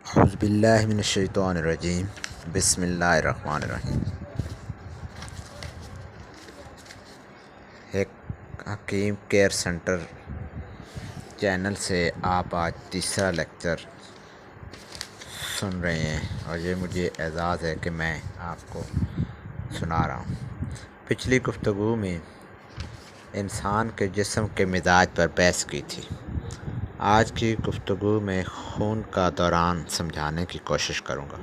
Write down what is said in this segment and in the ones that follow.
اعوذ باللہ من الشیطان الرجیم بسم اللہ الرحمن الرحیم۔ ایک حکیم کیئر سینٹر چینل سے آپ آج تیسرا لیکچر سن رہے ہیں اور یہ مجھے اعزاز ہے کہ میں آپ کو سنا رہا ہوں۔ پچھلی گفتگو میں انسان کے جسم کے مزاج پر بحث کی تھی۔ آج کی گفتگو میں خون کا دوران سمجھانے کی کوشش کروں گا۔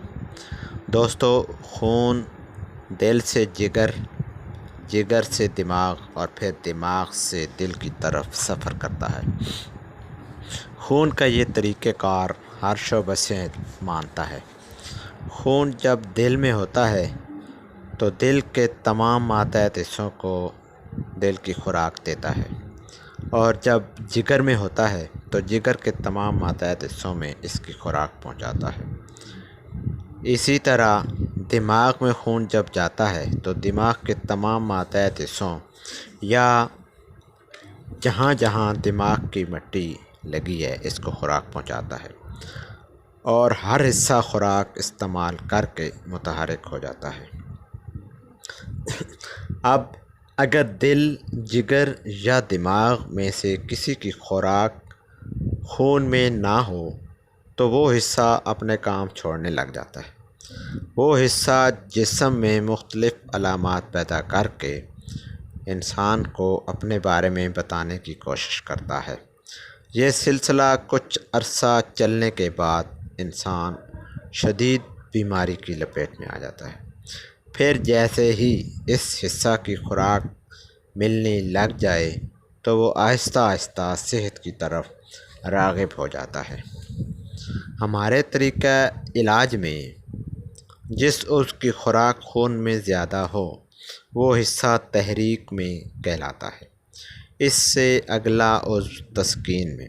دوستو، خون دل سے جگر، جگر سے دماغ اور پھر دماغ سے دل کی طرف سفر کرتا ہے۔ خون کا یہ طریقہ کار ہر شعبہ سے مانتا ہے۔ خون جب دل میں ہوتا ہے تو دل کے تمام ماتحت حصوں کو دل کی خوراک دیتا ہے، اور جب جگر میں ہوتا ہے تو جگر کے تمام ماتحت حصوں میں اس کی خوراک پہنچاتا ہے۔ اسی طرح دماغ میں خون جب جاتا ہے تو دماغ کے تمام ماتحت حصوں یا جہاں جہاں دماغ کی مٹی لگی ہے اس کو خوراک پہنچاتا ہے، اور ہر حصہ خوراک استعمال کر کے متحرک ہو جاتا ہے۔ اب اگر دل، جگر یا دماغ میں سے کسی کی خوراک خون میں نہ ہو تو وہ حصہ اپنے کام چھوڑنے لگ جاتا ہے۔ وہ حصہ جسم میں مختلف علامات پیدا کر کے انسان کو اپنے بارے میں بتانے کی کوشش کرتا ہے۔ یہ سلسلہ کچھ عرصہ چلنے کے بعد انسان شدید بیماری کی لپیٹ میں آ جاتا ہے۔ پھر جیسے ہی اس حصہ کی خوراک ملنے لگ جائے تو وہ آہستہ آہستہ صحت کی طرف راغب ہو جاتا ہے۔ ہمارے طریقہ علاج میں جس عضو کی خوراک خون میں زیادہ ہو وہ حصہ تحریک میں کہلاتا ہے، اس سے اگلا عضو تسکین میں،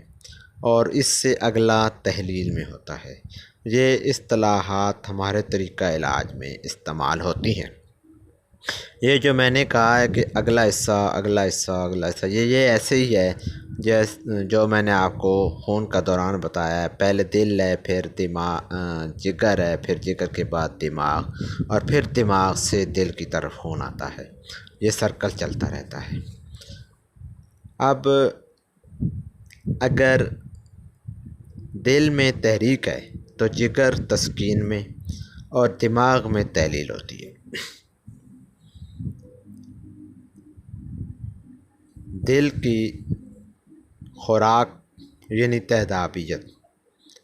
اور اس سے اگلا تحلیل میں ہوتا ہے۔ یہ اصطلاحات ہمارے طریقہ علاج میں استعمال ہوتی ہیں۔ یہ جو میں نے کہا ہے کہ اگلا حصہ، اگلا حصہ، اگلا حصہ، یہ ایسے ہی ہے جو میں نے آپ کو خون کا دوران بتایا ہے۔ پہلے دل ہے، پھر دماغ، جگر ہے، پھر جگر کے بعد دماغ، اور پھر دماغ سے دل کی طرف خون آتا ہے۔ یہ سرکل چلتا رہتا ہے۔ اب اگر دل میں تحریک ہے تو جگر تسکین میں اور دماغ میں تحلیل ہوتی ہے۔ دل کی خوراک یعنی تہذابیت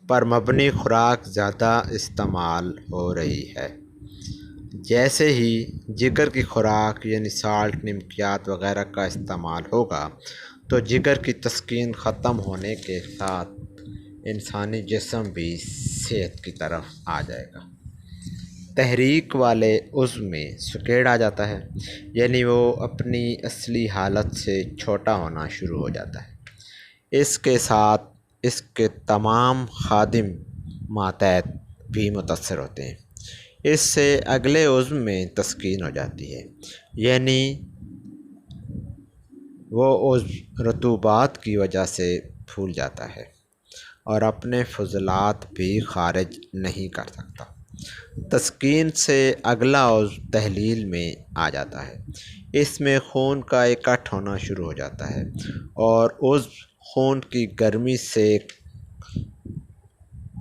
پر مبنی خوراک زیادہ استعمال ہو رہی ہے۔ جیسے ہی جگر کی خوراک یعنی سالٹ، نمکیات وغیرہ کا استعمال ہوگا تو جگر کی تسکین ختم ہونے کے ساتھ انسانی جسم بھی صحت کی طرف آ جائے گا۔ تحریک والے عضو میں سکیڑ آ جاتا ہے، یعنی وہ اپنی اصلی حالت سے چھوٹا ہونا شروع ہو جاتا ہے۔ اس کے ساتھ اس کے تمام خادم ماتحت بھی متاثر ہوتے ہیں۔ اس سے اگلے عضو میں تسکین ہو جاتی ہے، یعنی وہ عضو رطوبات کی وجہ سے پھول جاتا ہے اور اپنے فضلات بھی خارج نہیں کر سکتا۔ تسکین سے اگلا عضو تحلیل میں آ جاتا ہے۔ اس میں خون کا اکٹھ ہونا شروع ہو جاتا ہے اور عضو خون کی گرمی سے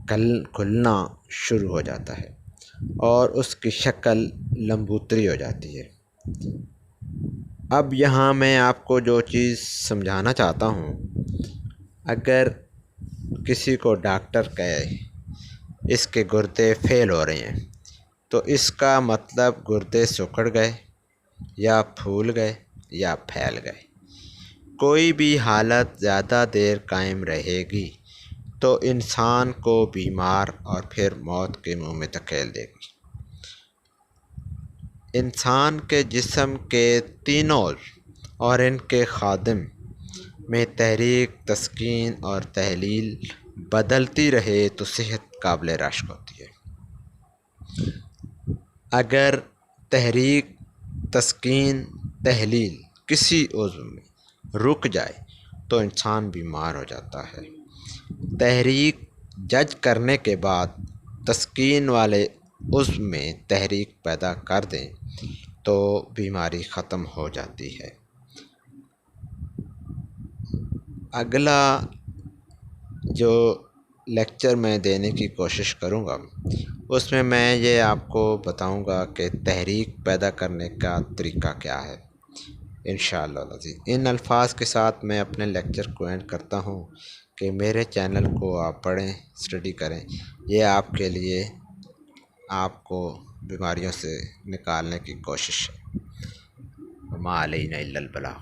کھلنا شروع ہو جاتا ہے اور اس کی شکل لمبوتری ہو جاتی ہے۔ اب یہاں میں آپ کو جو چیز سمجھانا چاہتا ہوں، اگر کسی کو ڈاکٹر کہے اس کے گردے فیل ہو رہے ہیں تو اس کا مطلب گردے سکڑ گئے یا پھول گئے یا پھیل گئے۔ کوئی بھی حالت زیادہ دیر قائم رہے گی تو انسان کو بیمار اور پھر موت کے منہ میں دھکیل دے گی۔ انسان کے جسم کے تینوں عضو اور ان کے خادم میں تحریک، تسکین اور تحلیل بدلتی رہے تو صحت قابل رشک ہوتی ہے۔ اگر تحریک، تسکین، تحلیل کسی عضو میں رک جائے تو انسان بیمار ہو جاتا ہے۔ تحریک جج کرنے کے بعد تسکین والے عضو میں تحریک پیدا کر دیں تو بیماری ختم ہو جاتی ہے۔ اگلا جو لیکچر میں دینے کی کوشش کروں گا اس میں یہ آپ کو بتاؤں گا کہ تحریک پیدا کرنے کا طریقہ کیا ہے انشاءاللہ العزیز۔ ان الفاظ کے ساتھ میں اپنے لیکچر کو اینڈ کرتا ہوں کہ میرے چینل کو آپ پڑھیں، اسٹڈی کریں، یہ آپ کے لیے آپ کو بیماریوں سے نکالنے کی کوشش ہے۔ وما علینا الا البلاغ۔